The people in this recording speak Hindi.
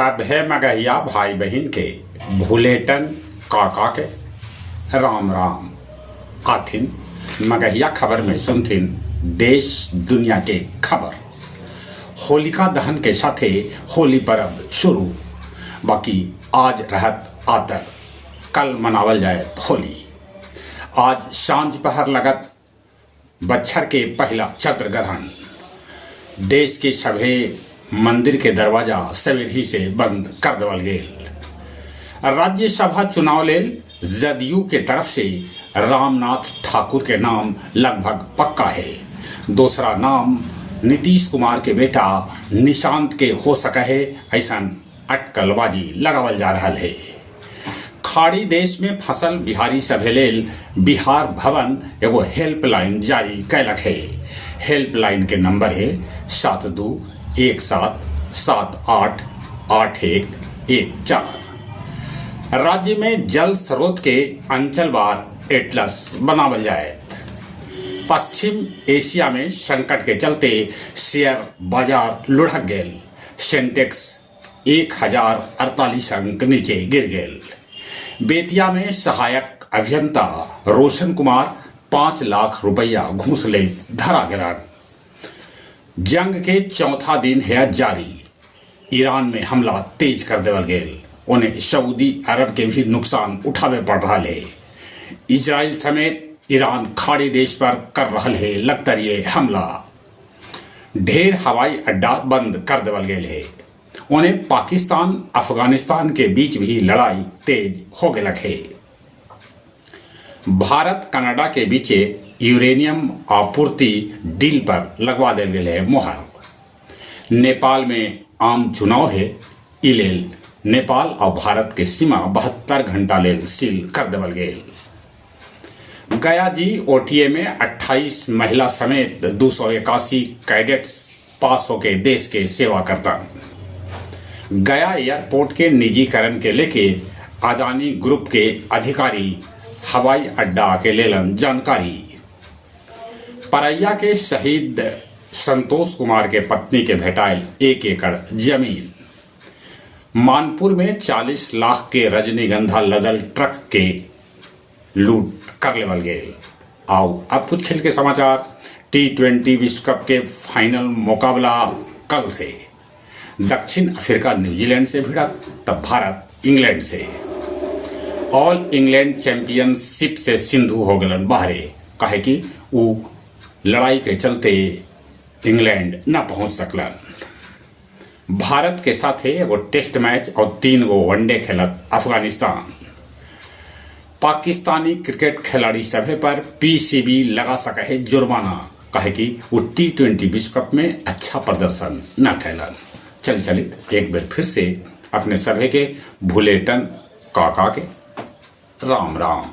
सभे मगहिया भाई बहन के भूलेटन काका के राम राम आथिन। मगहिया खबर में सुनथिन देश दुनिया के खबर। होलिका दहन के साथे होली पर्व शुरू। बाकी आज रहत आतर, कल मनावल जाए होली। आज सांझ पहर लगत बच्छर के पहला चंद्र ग्रहण। देश के सभे मंदिर के दरवाजा सवेरे से बंद कर देवल गेल। राज्यसभा चुनाव लेल जदयू के तरफ से रामनाथ ठाकुर के नाम लगभग पक्का है। दूसरा नाम नीतीश कुमार के बेटा निशांत के हो सका है, ऐसा अटकलबाजी लगावल जा रहा है। खाड़ी देश में फसल बिहारी सभे लेल बिहार भवन एगो हेल्पलाइन जारी कैलक है। हेल्पलाइन के नंबर है 7217878114। राज्य में जल स्रोत के अंचलवार एटलस बनावल जाए। पश्चिम एशिया में संकट के चलते शेयर बाजार लुढ़क गेल। सेंटेक्स 1048 अंक नीचे गिर गेल। बेतिया में सहायक अभियंता रोशन कुमार 5 लाख रुपया घूस ले धरा गिरा। जंग के चौथा दिन है जारी। ईरान में हमला तेज कर देवल गेल। उन्हें सऊदी अरब के भी नुकसान उठावे पड़ रहा है। इजराइल समेत ईरान खाड़ी देश पर कर रहा है लगतरिये हमला। ढेर हवाई अड्डा बंद कर देवल गेल है। उन्हें पाकिस्तान अफगानिस्तान के बीच भी लड़ाई तेज हो गलक है। भारत कनाडा के बीच यूरेनियम आपूर्ति डील पर लगवा दिल गए है मुहर। नेपाल में आम चुनाव है। इलेल नेपाल और भारत के सीमा 72 घंटा लेल सील कर देवल गेल। गया जी ओटीए में 28 महिला समेत 281 कैडेट्स पास होके देश के सेवा करता। गया एयरपोर्ट के निजीकरण के लेके अदानी ग्रुप के अधिकारी हवाई अड्डा के लेलन जानकारी। परैया के शहीद संतोष कुमार के पत्नी के भेटाइल 1 एकड़ जमीन। मानपुर में 40 लाख के रजनीगंधा लदल ट्रक के लूट कर लेवल गेल। आओ अब कुछ खेल के समाचार। T20 विश्व कप के फाइनल मुकाबला कल से। दक्षिण अफ्रीका न्यूजीलैंड से भिड़त, तब भारत इंग्लैंड से। ऑल इंग्लैंड चैंपियनशिप से सिंधु हो गलन बाहरे, काहे कि वो लड़ाई के चलते इंग्लैंड न पहुंच सकलन। भारत के साथ एगो टेस्ट मैच और 3 गो वनडे खेलत अफगानिस्तान। पाकिस्तानी क्रिकेट खिलाड़ी सभे पर पीसीबी लगा सका है जुर्माना, काहे कि वो T20 विश्व कप में अच्छा प्रदर्शन न कैलन। चलित एक बार फिर से अपने सभे के भूलेटन काका के राम राम।